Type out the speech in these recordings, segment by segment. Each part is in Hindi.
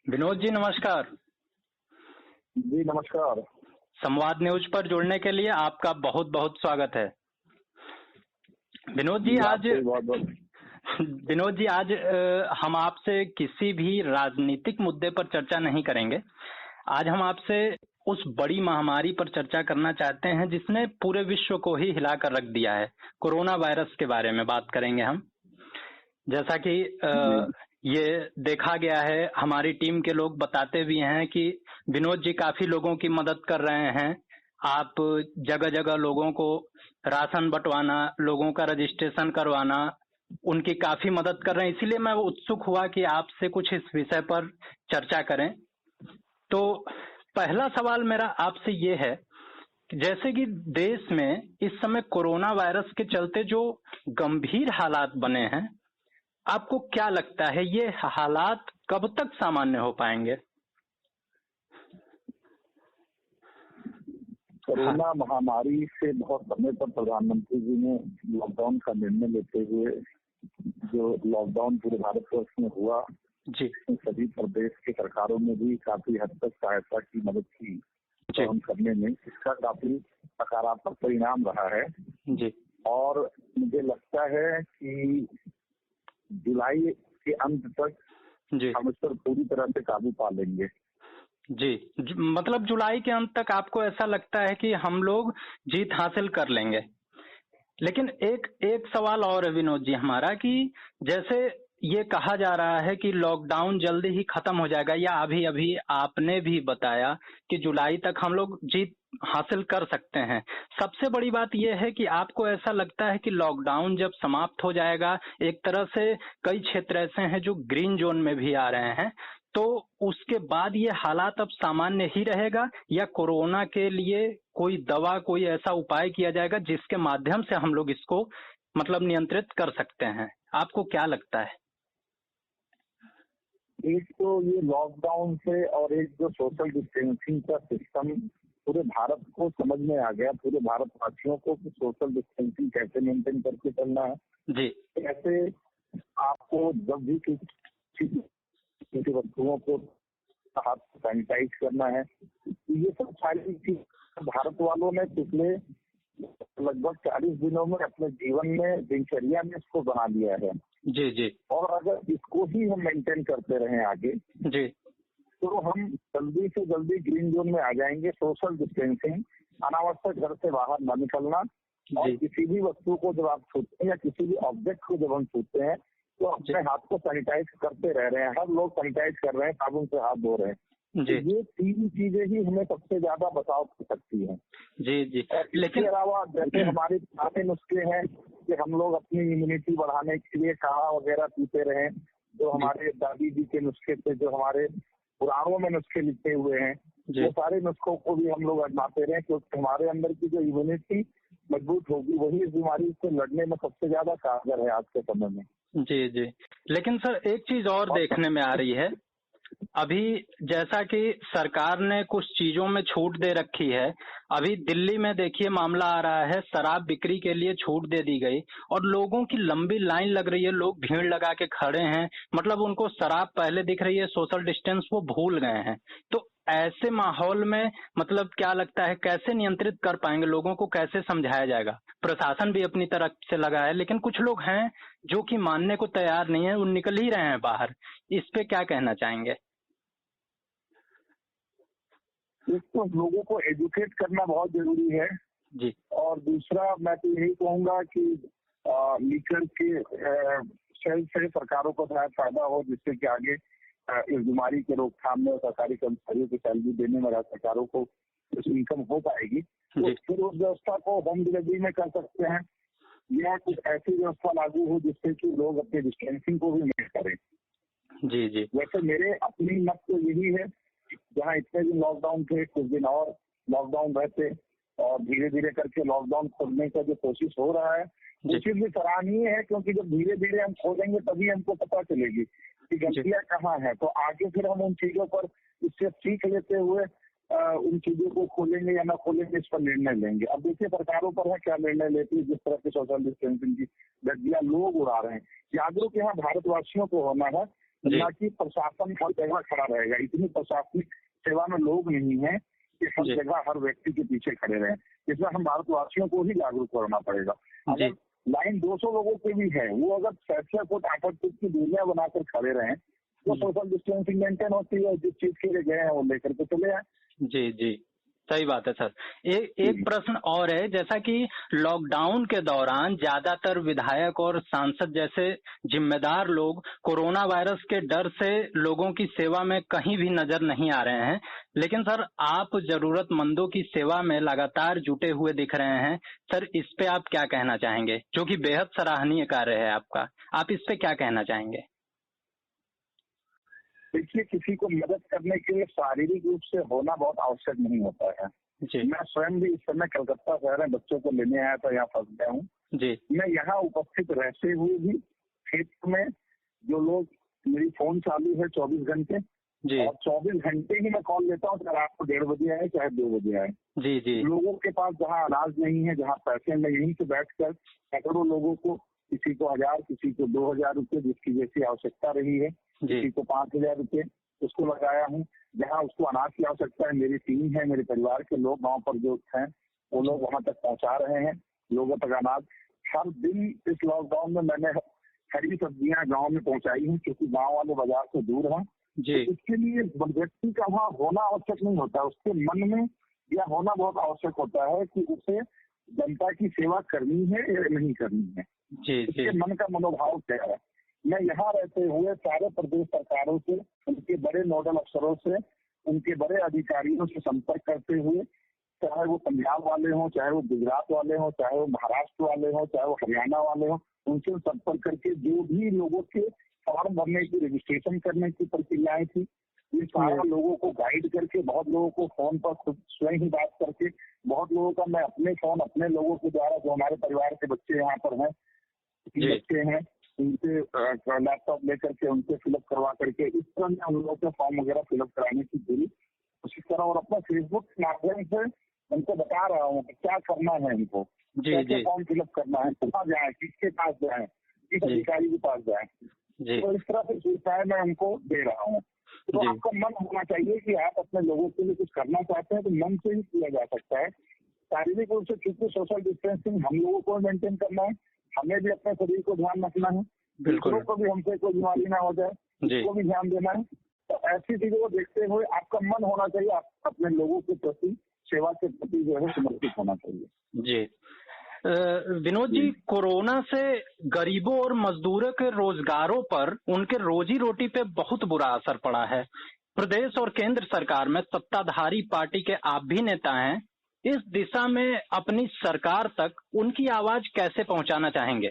विनोद जी नमस्कार। जी नमस्कार। संवाद न्यूज पर जुड़ने के लिए आपका बहुत बहुत स्वागत है। विनोद जी आज विनोद जी आज हम आपसे किसी भी राजनीतिक मुद्दे पर चर्चा नहीं करेंगे। आज हम आपसे उस बड़ी महामारी पर चर्चा करना चाहते हैं जिसने पूरे विश्व को ही हिलाकर रख दिया है। कोरोना वायरस के बारे में बात करेंगे हम। जैसा कि ये देखा गया है, हमारी टीम के लोग बताते भी हैं कि विनोद जी काफी लोगों की मदद कर रहे हैं। आप जगह जगह लोगों को राशन बंटवाना, लोगों का रजिस्ट्रेशन करवाना, उनकी काफी मदद कर रहे हैं। इसीलिए मैं उत्सुक हुआ कि आपसे कुछ इस विषय पर चर्चा करें। तो पहला सवाल मेरा आपसे ये है कि जैसे कि देश में इस समय कोरोना वायरस के चलते जो गंभीर हालात बने हैं, आपको क्या लगता है ये हालात कब तक सामान्य हो पाएंगे? कोरोना महामारी से बहुत समय पर प्रधानमंत्री जी ने लॉकडाउन का निर्णय लेते हुए जो लॉकडाउन पूरे भारतवर्ष में हुआ जी, सभी प्रदेश की सरकारों ने भी काफी हद तक सहायता की, मदद की लॉकडाउन करने में। इसका काफी सकारात्मक परिणाम रहा है जी, और मुझे लगता है कि जुलाई के अंत तक जी, हम इस पर पूरी तरह से काबू पा लेंगे। जी, मतलब जुलाई के अंत तक आपको ऐसा लगता है कि हम लोग जीत हासिल कर लेंगे। लेकिन एक एक सवाल और है विनोद जी हमारा कि जैसे ये कहा जा रहा है कि लॉकडाउन जल्दी ही खत्म हो जाएगा, या अभी अभी आपने भी बताया कि जुलाई तक हम लोग जीत हासिल कर सकते हैं। सबसे बड़ी बात यह है कि आपको ऐसा लगता है कि लॉकडाउन जब समाप्त हो जाएगा, एक तरह से कई क्षेत्र ऐसे हैं जो ग्रीन जोन में भी आ रहे हैं, तो उसके बाद ये हालात अब सामान्य ही रहेगा, या कोरोना के लिए कोई दवा, कोई ऐसा उपाय किया जाएगा जिसके माध्यम से हम लोग इसको मतलब नियंत्रित कर सकते हैं? आपको क्या लगता है? एक तो ये लॉकडाउन से और एक जो सोशल डिस्टेंसिंग का सिस्टम पूरे भारत को समझ में आ गया, पूरे भारतवासियों को कि सोशल डिस्टेंसिंग कैसे मेंटेन करके चलना है, जी, कैसे आपको जब भी किसी वस्तुओं को हाथ सैनिटाइज करना है। ये सब सारी चीज भारत वालों ने पिछले लगभग 40 दिनों में अपने जीवन में, दिनचर्या में इसको बना लिया है। जी, जी, और अगर इसको ही हम मेंटेन करते रहें आगे, जी, तो हम जल्दी से जल्दी ग्रीन जोन में आ जाएंगे। सोशल डिस्टेंसिंग, अनावश्यक घर से बाहर न निकलना, और किसी भी वस्तु को जब आप छूते हैं या किसी भी ऑब्जेक्ट को जब हम छूते हैं तो अपने हाथ को सैनिटाइज करते रह रहे हैं। हर लोग सैनिटाइज कर रहे हैं, साबुन से हाथ धो रहे हैं। तो ये 3 चीजें ही हमें सबसे ज्यादा बचाव कर सकती हैं। जी, जी। और इसके अलावा जैसे हमारे पुराने नुस्खे हैं कि हम लोग अपनी इम्यूनिटी बढ़ाने के लिए काढ़ा वगैरह पीते रहे, जो हमारे दादी जी के नुस्खे थे, जो हमारे पुराणों में नुस्खे लिखे हुए हैं, वो सारे नुस्खों को भी हम लोग आजमाते रहे, क्योंकि हमारे अंदर की जो इम्यूनिटी मजबूत होगी वही इस बीमारी से लड़ने में सबसे ज्यादा कारगर है आज के समय में। जी, जी। लेकिन सर एक चीज और देखने में आ रही है, अभी जैसा कि सरकार ने कुछ चीजों में छूट दे रखी है। अभी दिल्ली में देखिए मामला आ रहा है, शराब बिक्री के लिए छूट दे दी गई और लोगों की लंबी लाइन लग रही है, लोग भीड़ लगा के खड़े हैं, मतलब उनको शराब पहले दिख रही है, सोशल डिस्टेंस वो भूल गए हैं। तो ऐसे माहौल में मतलब क्या लगता है कैसे नियंत्रित कर पाएंगे, लोगों को कैसे समझाया जाएगा? प्रशासन भी अपनी तरफ से लगा है, लेकिन कुछ लोग हैं जो कि मानने को तैयार नहीं है, वो निकल ही रहे हैं बाहर। इस पे क्या कहना चाहेंगे? एक तो लोगों को एजुकेट करना बहुत जरूरी है जी, और दूसरा मैं तो यही कहूंगा कि लीकर के सेल से सरकारों को शायद फायदा हो, जिससे कि आगे इस बीमारी के रोकथाम में सरकारी कर्मचारियों की सैलरी देने में सरकारों को कुछ इनकम हो पाएगी, तो फिर उस व्यवस्था को होम डिलीवरी में कर सकते हैं, या कुछ ऐसी व्यवस्था लागू हो जिससे कि लोग अपने डिस्टेंसिंग को भी मेंटेन करें। जी, जी, वैसे मेरे अपनी मत तो यही है, जहाँ इतने दिन लॉकडाउन थे, कुछ दिन और लॉकडाउन रहते और धीरे धीरे करके लॉकडाउन खोलने का जो कोशिश हो रहा है वो चीज भी सराहनीय है, क्योंकि जब धीरे धीरे हम खोलेंगे तभी हमको पता चलेगी कि गलतियां कहाँ है। तो आगे फिर हम उन चीजों पर इससे सीख लेते हुए उन चीजों को खोलेंगे या ना खोलेंगे, इस पर निर्णय लेंगे। अब देखिए सरकारों पर है क्या निर्णय लेती है। जिस तरह से सोशल डिस्टेंसिंग की धज्जियां लोग उड़ा रहे हैं, जागरूक यहाँ भारतवासियों को होना है जी ना कि प्रशासन हर जगह खड़ा रहेगा। इतनी प्रशासनिक सेवा में लोग नहीं है कि हर जी जगह हर व्यक्ति के पीछे खड़े रहें। इसमें हम भारतवासियों को ही जागरूक करना पड़ेगा। जी अगर लाइन 200 लोगों की भी है, वो अगर 6 फुट 8 फुट की दूरियां बनाकर खड़े रहें तो सोशल डिस्टेंसिंग मेंटेन होती है। जिस चीज के लिए गए हैं वो लेकर के चले आए। जी जी सही बात है सर। एक प्रश्न और है, जैसा कि लॉकडाउन के दौरान ज्यादातर विधायक और सांसद जैसे जिम्मेदार लोग कोरोना वायरस के डर से लोगों की सेवा में कहीं भी नजर नहीं आ रहे हैं, लेकिन सर आप जरूरतमंदों की सेवा में लगातार जुटे हुए दिख रहे हैं। सर इस पे आप क्या कहना चाहेंगे, जो कि बेहद सराहनीय कार्य है आपका, आप इस पे क्या कहना चाहेंगे? देखिए, किसी को मदद करने के लिए शारीरिक रूप से होना बहुत आवश्यक नहीं होता है। जी मैं स्वयं भी इस समय कलकत्ता शहर में बच्चों को लेने आया था, यहाँ फंस गया हूँ। जी मैं यहाँ उपस्थित रहते हुए भी क्षेत्र में जो लोग, मेरी फोन चालू है 24 घंटे जी और 24 घंटे ही मैं कॉल लेता हूँ, चाहे रात को 1:30 बजे आए चाहे 2 बजे आए। जी जी लोगों के पास जहाँ अनाज नहीं है, जहाँ पैसे नहीं, यहीं से बैठकर सैकड़ों लोगों को, किसी को 1000, किसी को 2000 रुपये, जिसकी जैसी आवश्यकता रही है, जी किसी को 5000 रुपये, उसको लगाया हूँ। जहाँ उसको अनाज की आवश्यकता है, मेरी टीम है, मेरे परिवार के लोग गांव पर जो हैं वो लोग वहां तक पहुंचा रहे हैं लोगों तक अनाज। हर दिन इस लॉकडाउन में मैंने हरी सब्जियां गांव में पहुंचाई हैं, क्योंकि गांव वाले बाजार से दूर हैं। जी तो इसके लिए व्यक्ति का वहाँ होना आवश्यक नहीं होता, उसके मन में यह होना बहुत आवश्यक होता है कि उसे जनता की सेवा करनी है या नहीं करनी है। जी उसके जी मन का मनोभाव क्या है। मैं यहाँ रहते हुए सारे प्रदेश सरकारों से, उनके बड़े नोडल अफसरों से, उनके बड़े अधिकारियों से संपर्क करते हुए, चाहे वो पंजाब वाले हों, चाहे वो गुजरात वाले हों, चाहे वो महाराष्ट्र वाले हों, चाहे वो हरियाणा वाले हों, उनसे संपर्क करके जो भी लोगों के फॉर्म भरने की, रजिस्ट्रेशन करने की प्रक्रियाएं थी, ये सारा लोगों को गाइड करके, बहुत लोगों को फोन पर खुद स्वयं ही बात करके, बहुत लोगों का मैं अपने फोन, अपने लोगों के द्वारा, जो हमारे परिवार के बच्चे यहाँ पर हैं, बच्चे हैं, उनसे लैपटॉप लेकर के उनसे फिलअप करवा करके, इस तरह मैं उन लोगों के फॉर्म वगैरह फिलअप कराने की पूरी कोशिश कर रहा हूँ और अपना फेसबुक के माध्यम से उनको बता रहा हूँ कि क्या करना है, इनको जी कैसे जी फॉर्म फिलअप करना है, कहाँ जाए, किसके पास जाए, किस जी अधिकारी के पास जाए। जी तो इस तरह से सुविधाएं मैं उनको दे रहा हूँ। तो जी आपका मन होना चाहिए कि आप अपने लोगों के लिए कुछ करना चाहते हैं तो मन से ही किया जा सकता है। शारीरिक रूप से क्योंकि सोशल डिस्टेंसिंग हम लोगों को मेंटेन करना है, हमें भी अपने शरीर को ध्यान रखना है, दूसरों बिल्कुल को भी हमसे कोई बीमारी ना हो जाए, जी इसको भी ध्यान देना है। तो ऐसी चीजों को देखते हुए आपका मन होना चाहिए, आप अपने लोगों के प्रति, सेवा के प्रति जो है समर्पित होना चाहिए। जी विनोद जी, कोरोना से गरीबों और मजदूरों के रोजगारों पर, उनके रोजी रोटी पे बहुत बुरा असर पड़ा है। प्रदेश और केंद्र सरकार में सत्ताधारी पार्टी के आप भी नेता हैं, इस दिशा में अपनी सरकार तक उनकी आवाज कैसे पहुंचाना चाहेंगे?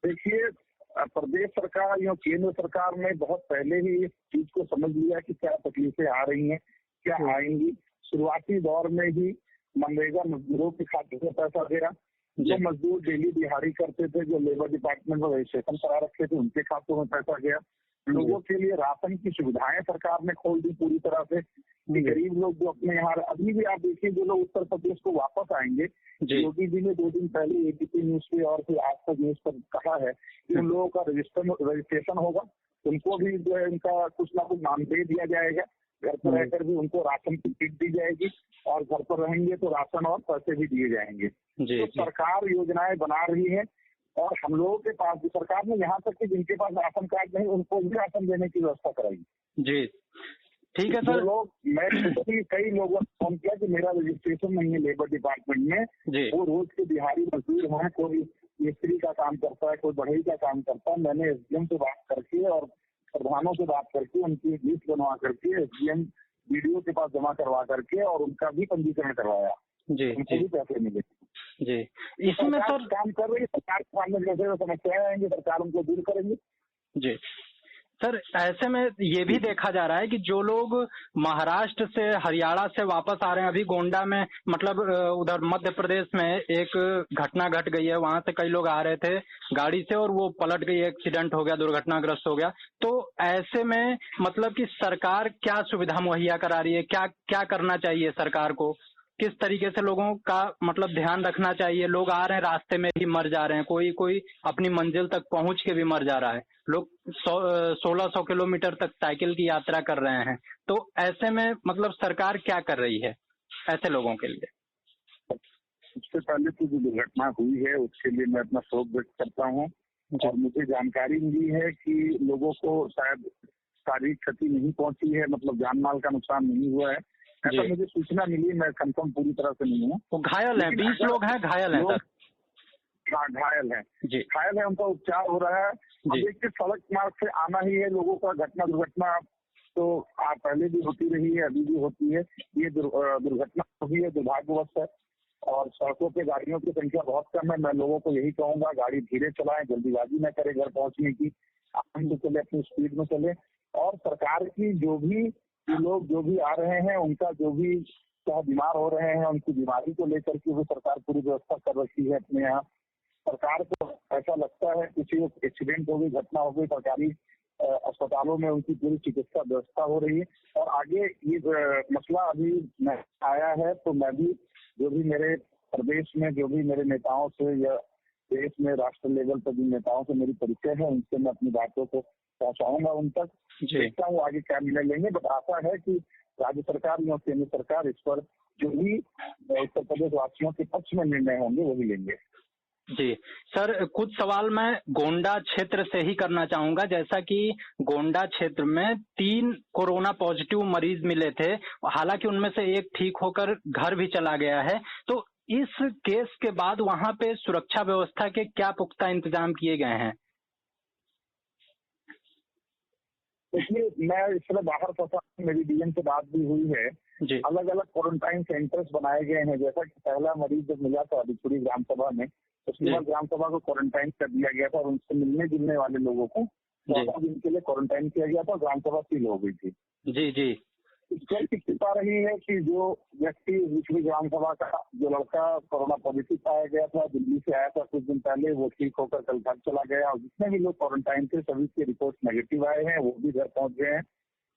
देखिए, प्रदेश सरकार या केंद्र सरकार ने बहुत पहले ही इस चीज को समझ लिया कि क्या तकलीफें आ रही हैं, क्या आएंगी। शुरुआती दौर में ही मनरेगा मजदूरों के खाते में पैसा गया, जो मजदूर डेली दिहाड़ी करते थे, जो लेबर डिपार्टमेंट में रजिस्ट्रेशन करा रखे थे, उनके खातों में पैसा गया। लोगों के लिए राशन की सुविधाएं सरकार ने खोल दी पूरी तरह से कि गरीब लोग जो अपने यहाँ, अभी भी आप देखिए, जो लोग उत्तर प्रदेश को वापस आएंगे, योगी जी ने 2 दिन पहले एबीपी न्यूज पे और फिर आज तक न्यूज पर कहा है कि उन लोगों का रजिस्ट्रेशन होगा, उनको भी जो है उनका कुछ ना कुछ मानदेय दिया जाएगा, घर पर रहकर भी उनको राशन की किट दी जाएगी और घर पर रहेंगे तो राशन और पैसे भी दिए जाएंगे। तो सरकार योजनाएं बना रही है और हम लोगों के पास भी सरकार ने यहाँ तक कि जिनके पास राशन कार्ड नहीं, उनको भी राशन देने की व्यवस्था कराई। जी ठीक है सर। लोग, मैं कई लोगों ने फोन किया कि मेरा रजिस्ट्रेशन नहीं है लेबर डिपार्टमेंट में, वो रोज के दिहाड़ी मजदूर हैं, कोई मिस्त्री का काम करता है, कोई बढ़ई का काम करता है। मैंने एसडीएम से बात करके और प्रधानों से बात करके उनकी लिस्ट बनवा करके एसडीएम बीडीओ के पास जमा करवा करके और उनका भी पंजीकरण करवाया, उनको भी पैसे मिले। जी इसमें सर काम कर रही है सरकार के सामने, जैसे समस्याएं आएंगी सरकार उनको दूर करेंगे। जी सर, ऐसे में ये भी देखा जा रहा है कि जो लोग महाराष्ट्र से, हरियाणा से वापस आ रहे हैं, अभी गोंडा में, मतलब उधर मध्य प्रदेश में एक घटना घट गई है, वहां से कई लोग आ रहे थे गाड़ी से और वो पलट गई, एक्सीडेंट हो गया, दुर्घटनाग्रस्त हो गया। तो ऐसे में मतलब कि सरकार क्या सुविधा मुहैया करा रही है, क्या क्या करना चाहिए सरकार को? किस तरीके से लोगों का मतलब ध्यान रखना चाहिए? लोग आ रहे हैं, रास्ते में ही मर जा रहे हैं, कोई कोई अपनी मंजिल तक पहुंच के भी मर जा रहा है, लोग 1600 किलोमीटर तक साइकिल की यात्रा कर रहे हैं। तो ऐसे में मतलब सरकार क्या कर रही है ऐसे लोगों के लिए? सबसे पहले तो जो दुर्घटना हुई है उसके लिए मैं अपना शोक व्यक्त करता हूँ। और मुझे जानकारी मिली है कि लोगों को शायद शारीरिक क्षति नहीं पहुंची है, मतलब जान माल का नुकसान नहीं हुआ है, ऐसा मुझे सूचना मिली। मैं कंफर्म पूरी तरह से नहीं हूँ। वो घायल है, 20 लोग हैं घायल हैं सर। हाँ, घायल है जी, घायल है, उनका उपचार हो रहा है। अब देखिए, सड़क मार्ग से आना ही है लोगों का। घटना दुर्घटना तो पहले भी होती रही है, अभी भी होती है। ये दुर्घटना हुई है, दुर्भाग्यवश है। और सड़कों पे गाड़ियों की संख्या बहुत कम है। मैं लोगों को यही कहूंगा, गाड़ी धीरे चलाएं, जल्दीबाजी न करें घर पहुंचने की, आराम से चले, अपनी स्पीड में चले। और सरकार की जो भी लोग जो भी आ रहे हैं, उनका जो भी चाहे बीमार हो रहे हैं, उनकी बीमारी को लेकर के भी सरकार पूरी व्यवस्था कर रखी है अपने यहाँ। सरकार को ऐसा लगता है किसी एक्सीडेंट हो गई, घटना हो गई, सरकारी अस्पतालों में उनकी पूरी चिकित्सा व्यवस्था हो रही है। और आगे ये मसला अभी आया है तो मैं भी जो भी मेरे प्रदेश में जो भी मेरे नेताओं से या देश में राष्ट्र लेवल पर जिन नेताओं से मेरी परिचय है, उनसे मैं अपनी बातों को पहुंचाऊंगा उन तक। देखता हूँ आगे क्या निर्णय लेंगे, बट आशा है कि राज्य सरकार या केंद्र सरकार इस पर जो भी उत्तर प्रदेश वासियों के पक्ष में निर्णय होंगे वही लेंगे। जी सर, कुछ सवाल मैं गोंडा क्षेत्र से ही करना चाहूंगा। जैसा कि गोंडा क्षेत्र में 3 कोरोना पॉजिटिव मरीज मिले थे, हालांकि उनमें से एक ठीक होकर घर भी चला गया है। तो इस केस के बाद वहां पे सुरक्षा व्यवस्था के क्या पुख्ता इंतजाम किए गए हैं? इसलिए मैं इस समय बाहर फंसा, मेरी डीएम से बात भी हुई है। अलग अलग क्वारंटाइन सेंटर्स बनाए गए हैं। जैसा कि पहला मरीज जब मिला था बिछुड़ी ग्राम सभा में, उसके बाद ग्राम सभा को क्वारंटाइन कर दिया गया था और उनसे मिलने जुलने वाले लोगों को 14 दिन के लिए क्वारंटाइन किया गया था। ग्राम सभा सील हो गई थी। जी जी। ईश्वर की कृपा रही है कि जो व्यक्ति बिछुड़ी ग्राम सभा का जो लड़का कोरोना पॉजिटिव पाया गया था, दिल्ली से आया था कुछ दिन पहले, वो ठीक होकर कल घर चला गया। और जितने भी लोग क्वारंटाइन थे सभी की रिपोर्ट नेगेटिव आए हैं, वो भी घर पहुंच गए हैं।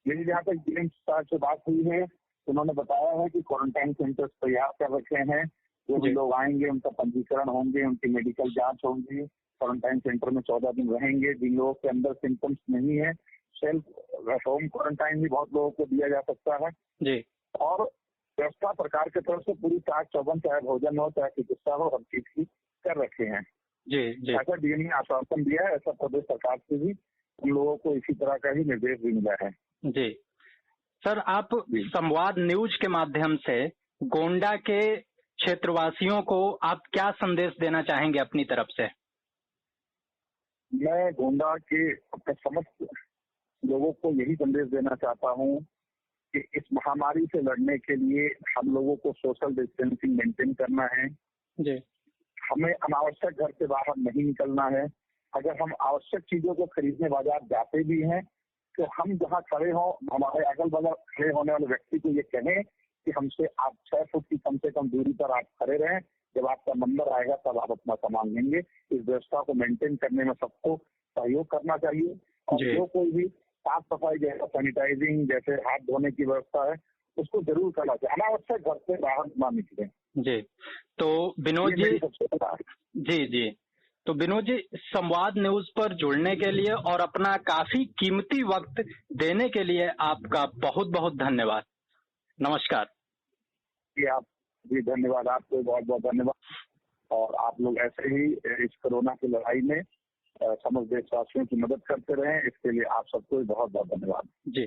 मेरी जहाँ तक डीएम साहब से बात हुई है, उन्होंने बताया है कि क्वारंटाइन सेंटर्स तैयार कर रखे हैं। जो भी लोग आएंगे उनका पंजीकरण होंगे, उनकी मेडिकल जांच होगी। क्वारंटाइन सेंटर में 14 दिन रहेंगे। जिन लोगों के अंदर सिम्टम्स नहीं है, सेल्फ होम क्वारंटाइन भी बहुत लोगों को दिया जा सकता है। जी। और व्यवस्था सरकार की तरफ से पूरी चाक चौबंद, चाहे भोजन हो चाहे चिकित्सा हो, हर चीज की कर रखे हैं। जी जी। ऐसा डीएम ने आश्वासन दिया है, ऐसा प्रदेश सरकार से भी उन लोगों को इसी तरह का ही निर्देश भी मिला है। जी सर, आप संवाद न्यूज के माध्यम से गोंडा के क्षेत्रवासियों को आप क्या संदेश देना चाहेंगे अपनी तरफ से? मैं गोंडा के अपने समस्त लोगों को यही संदेश देना चाहता हूं कि इस महामारी से लड़ने के लिए हम लोगों को सोशल डिस्टेंसिंग मेंटेन करना है। जी। हमें अनावश्यक घर से बाहर नहीं निकलना है। अगर हम आवश्यक चीजों को खरीदने बाजार जाते भी हैं तो हम जहाँ खड़े हों, हमारे अगल बगल खड़े होने वाले व्यक्ति को ये कहें कि हमसे आप 6 फुट की कम से कम दूरी पर आप खड़े रहें। जब आपका नंबर आएगा तब आप अपना सामान लेंगे। इस व्यवस्था को मेंटेन करने में सबको सहयोग करना चाहिए। और जो कोई भी साफ सफाई जैसा सैनिटाइजिंग, जैसे हाथ धोने की व्यवस्था है, उसको जरूर करना चाहिए। अनावश्यक घर से बाहर ना निकले। जी। तो विनोद जी जी तो विनोद जी, संवाद न्यूज पर जुड़ने के लिए और अपना काफी कीमती वक्त देने के लिए आपका बहुत बहुत धन्यवाद। नमस्कार। जी धन्यवाद, आपको बहुत बहुत धन्यवाद। और आप लोग ऐसे ही इस कोरोना की लड़ाई में समस्त देशवासियों की मदद करते रहें, इसके लिए आप सबको बहुत बहुत धन्यवाद। जी।